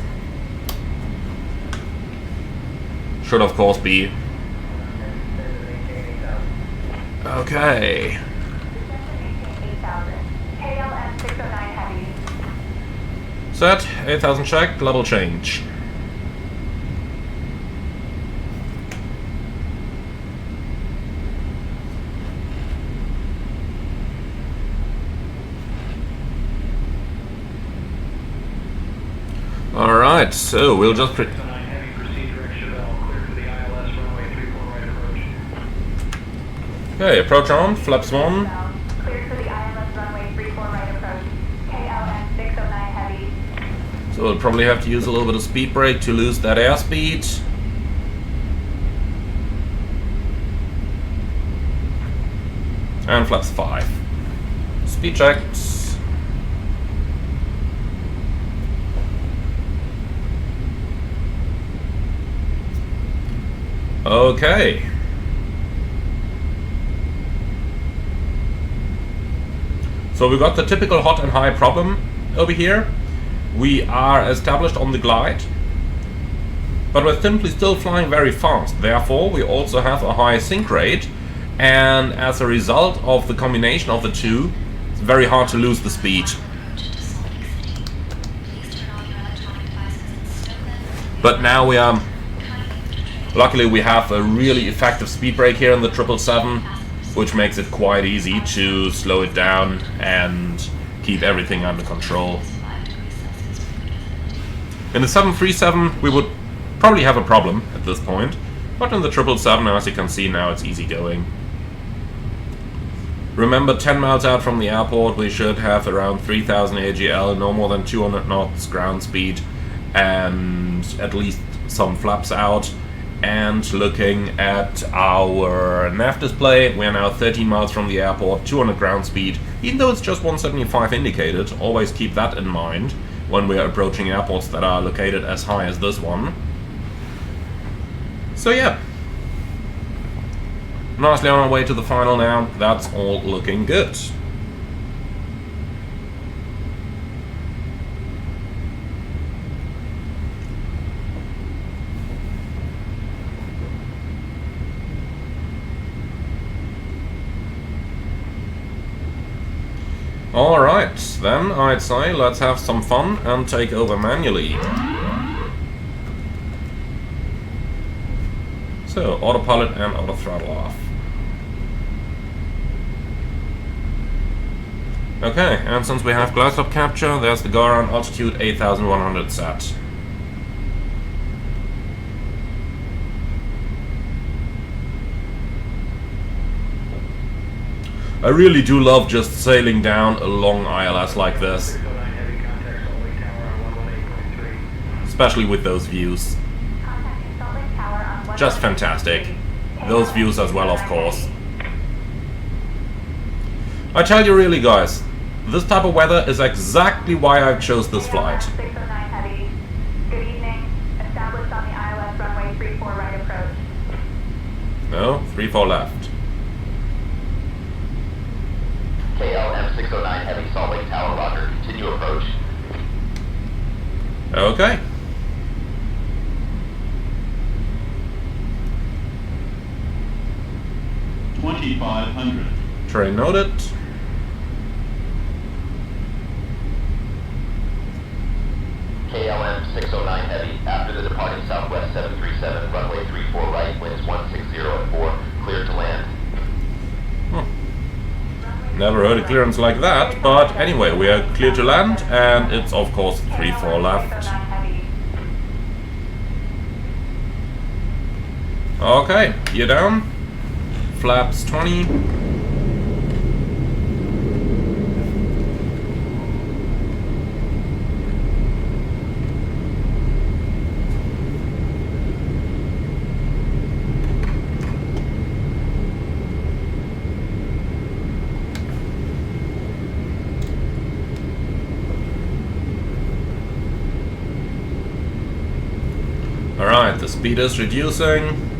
Should of course be. Okay. KLM 609 heavy. Set, 8,000 check, level change. Alright, so we'll just... Heavy, proceed direction bell, clear for the ILS, runway 34 right approach. Okay, approach on, flaps 1. Cleared for the ILS runway 34 right approach. KLM 609 heavy. So we'll probably have to use a little bit of speed brake to lose that airspeed. And flaps 5. Speed checks. Okay. So we got the typical hot and high problem over here. We are established on the glide, but we're simply still flying very fast. Therefore, we also have a high sink rate, and as a result of the combination of the two, it's very hard to lose the speed. But now we are... Luckily we have a really effective speed brake here in the 777, which makes it quite easy to slow it down and keep everything under control. In the 737 we would probably have a problem at this point, but in the 777, as you can see now, it's easy going. Remember, 10 miles out from the airport we should have around 3000 AGL, no more than 200 knots ground speed, and at least some flaps out. And looking at our nav display, we are now 13 miles from the airport, 200 ground speed. Even though it's just 175 indicated, always keep that in mind when we are approaching airports that are located as high as this one. So yeah, nicely on our way to the final now. That's all looking good. Alright, then I'd say let's have some fun and take over manually. So, autopilot and auto throttle off. Okay, and since we have glide slope capture, there's the Garan altitude 8100 set. I really do love just sailing down a long ILS like this. 609 heavy, contact Salt Lake Tower on 118.3. Especially with those views. Contacting Salt Lake Tower on Just fantastic. Those views as well, of course. I tell you really, guys, this type of weather is exactly why I chose this flight. 609 heavy. Good evening. Established on the ILS runway 34 right approach. No, 34 left. KLM 609 heavy, Salt Lake Tower, roger. Continue approach. Okay. 2500. Terrain noted. KLM 609 Heavy, after the departing Southwest 737, runway 34 right, winds 160 at 4, cleared to land. Never heard a clearance like that, but anyway, we are clear to land, and it's of course 3-4 left. Okay, gear down. Flaps 20. Alright, the speed is reducing,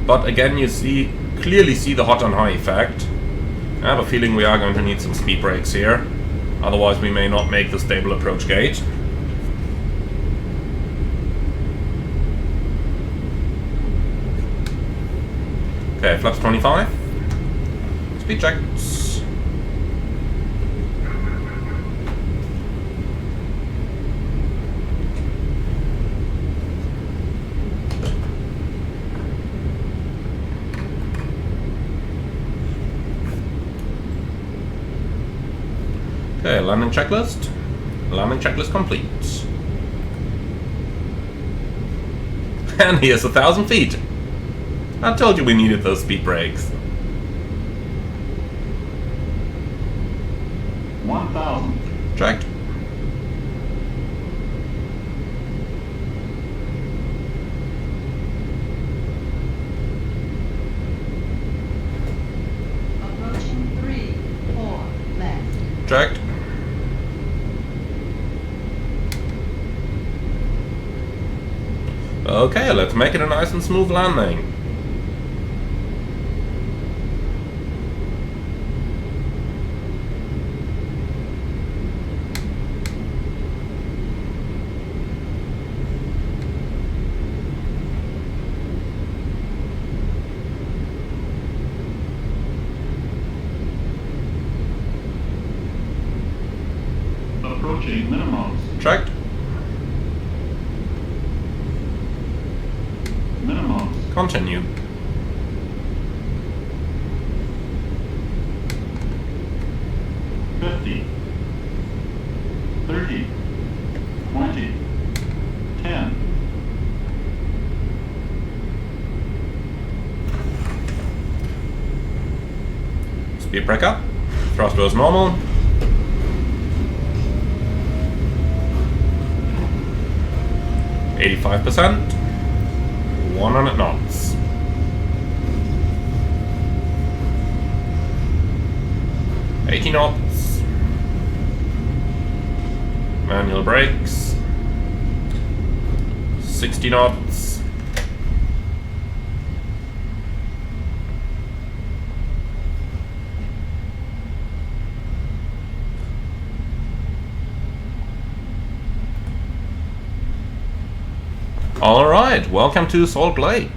but again you clearly see the hot and high effect. I have a feeling we are going to need some speed brakes here, otherwise we may not make the stable approach gate. Okay, flaps 25. Speed checks. Okay, landing checklist. Landing checklist complete. And here's 1,000 feet. I told you we needed those speed brakes. 1000. Checked. Approaching 3-4 left. Checked. Okay, let's make it a nice and smooth landing. Approaching minimums. Checked. Minimums. Continue. $50, $30, $20, $10. Speed brake up. Thrust goes normal. 85%. 100 knots. $80 knots. Manual brakes. 60 knots. Alright, welcome to Salt Lake.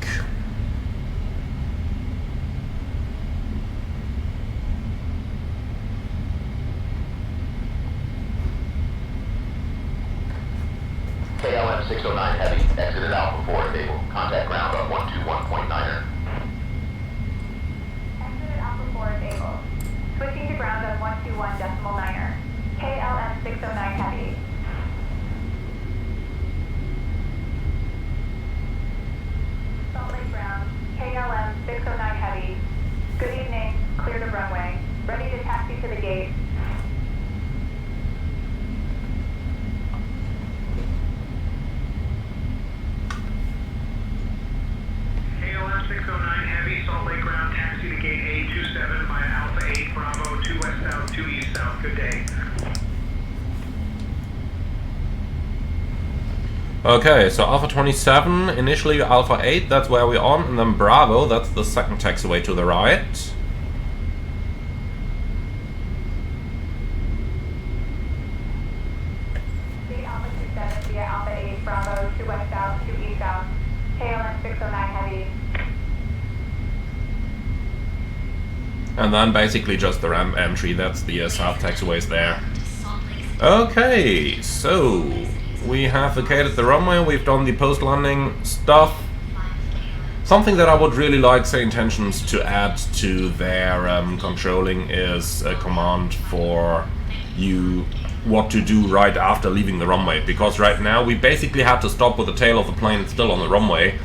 KLM 609 Heavy, exited Alpha 4 table. Contact ground on 121.9er. Exited Alpha 4 table. Switching to ground on 121.9er. KLM 609 Heavy. Salt Lake ground. KLM 609 Heavy. Good evening. Cleared of runway. Ready to taxi to the gate. KLM 609 Heavy, Salt Lake ground, taxi to gate A27 via Alpha 8 Bravo, 2 west south, 2 east south. Good day. Okay, so Alpha 27, initially Alpha 8, that's where we're on, and then Bravo, that's the second taxiway to the right. Gate Alpha 27 via Alpha 8 Bravo, 2 west south, 2 east south. KLM 609 Heavy. And then basically just the ramp entry, that's the south taxiways there. Okay, so we have vacated the runway, we've done the post-landing stuff. Something that I would really like Say Intentions to add to their controlling is a command for you what to do right after leaving the runway, because right now we basically had to stop with the tail of the plane still on the runway,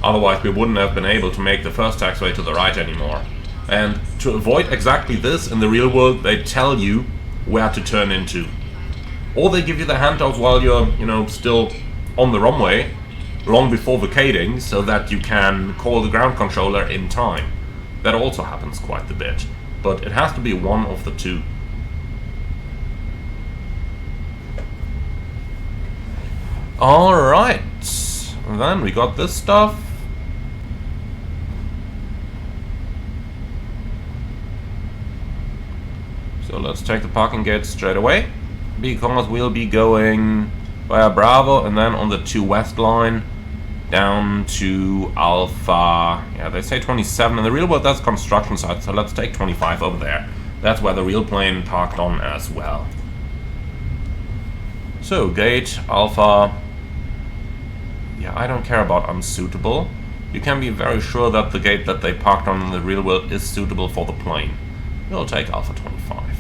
otherwise we wouldn't have been able to make the first taxiway to the right anymore. And to avoid exactly this in the real world, they tell you where to turn into. Or they give you the handoff while you're, you know, still on the runway, long before vacating, so that you can call the ground controller in time. That also happens quite a bit, but it has to be one of the two. Alright, then we got this stuff. So let's take the parking gate straight away, because we'll be going via Bravo and then on the 2 West line down to Alpha, yeah, they say 27, in the real world that's construction site, so let's take 25 over there. That's where the real plane parked on as well. So, gate, Alpha, yeah, I don't care about unsuitable. You can be very sure that the gate that they parked on in the real world is suitable for the plane. We'll take Alpha 25.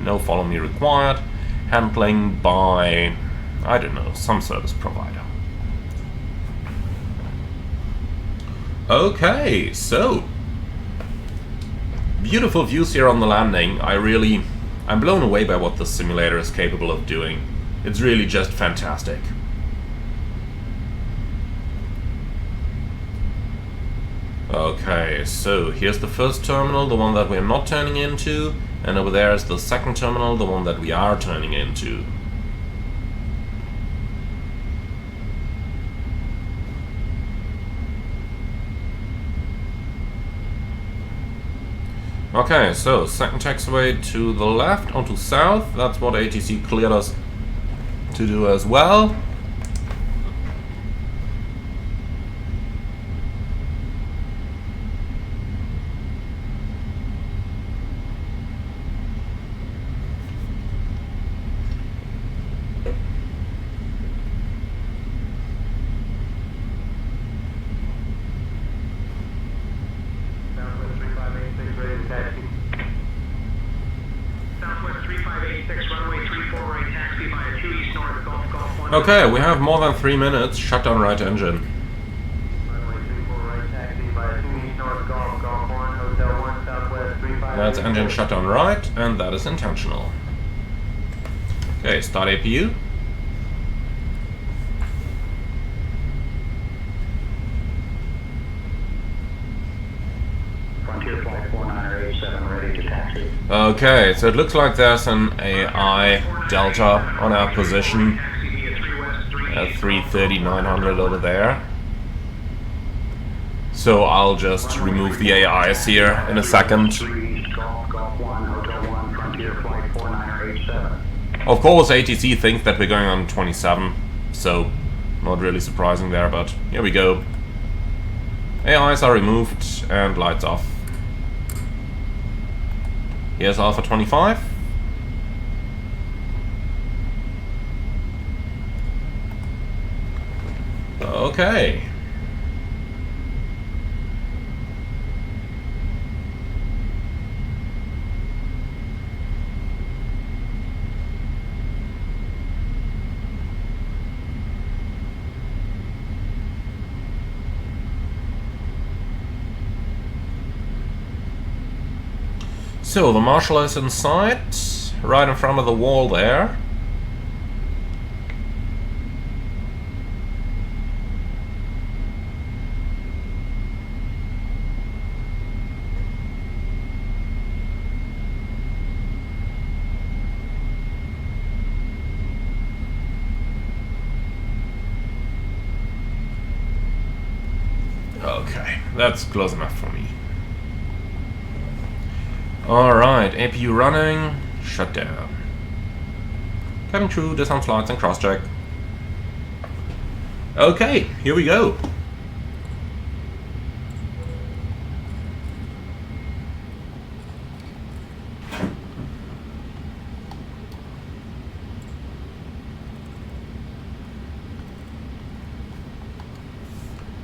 No follow me required. Handling by, I don't know, some service provider. Okay, so beautiful views here on the landing. I'm blown away by what this simulator is capable of doing. It's really just fantastic. Okay, so here's the first terminal, the one that we're not turning into, and over there is the second terminal, the one that we are turning into. Okay, so second taxiway to the left onto south, that's what ATC cleared us to do as well. Okay, we have more than 3 minutes. Shutdown right engine. That's engine shutdown right, and that is intentional. Okay, start APU. Frontier Flight 4987 ready to taxi. Okay, so it looks like there's an AI delta on our position at 330-900 over there. So I'll just remove the AIs here in a second. Of course, ATC thinks that we're going on 27, so not really surprising there, but here we go. AIs are removed and lights off. Here's Alpha 25. Okay. So the marshal is inside, right in front of the wall there. Okay, that's close enough for me. Alright, APU running, shutdown. Cabin crew, disarm slides and cross-check. Okay, here we go.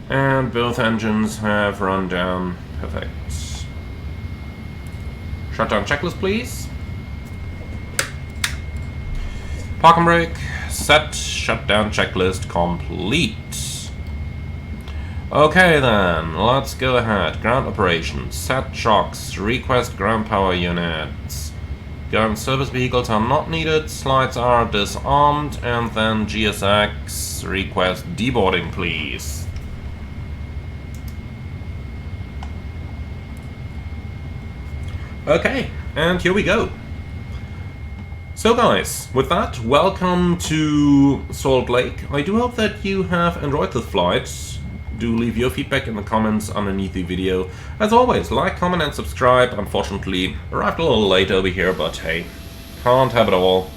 And both engines have run down. Perfect. Shutdown checklist, please. Park and brake. Set. Shutdown checklist complete. Okay then, let's go ahead. Ground operations. Set shocks. Request ground power units. Ground service vehicles are not needed. Slides are disarmed. And then GSX. Request deboarding, please. Okay, and here we go. So guys, with that, welcome to Salt Lake. I do hope that you have enjoyed this flight. Do leave your feedback in the comments underneath the video. As always, like, comment and subscribe. Unfortunately, arrived a little late over here, but hey, can't have it all.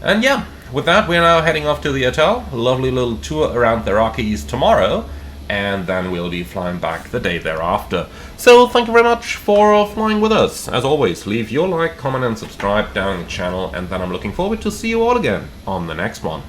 And yeah, with that, we're now heading off to the hotel. A lovely little tour around the Rockies tomorrow. And then we'll be flying back the day thereafter. So thank you very much for flying with us. As always, leave your like, comment and subscribe down the channel, and then I'm looking forward to see you all again on the next one.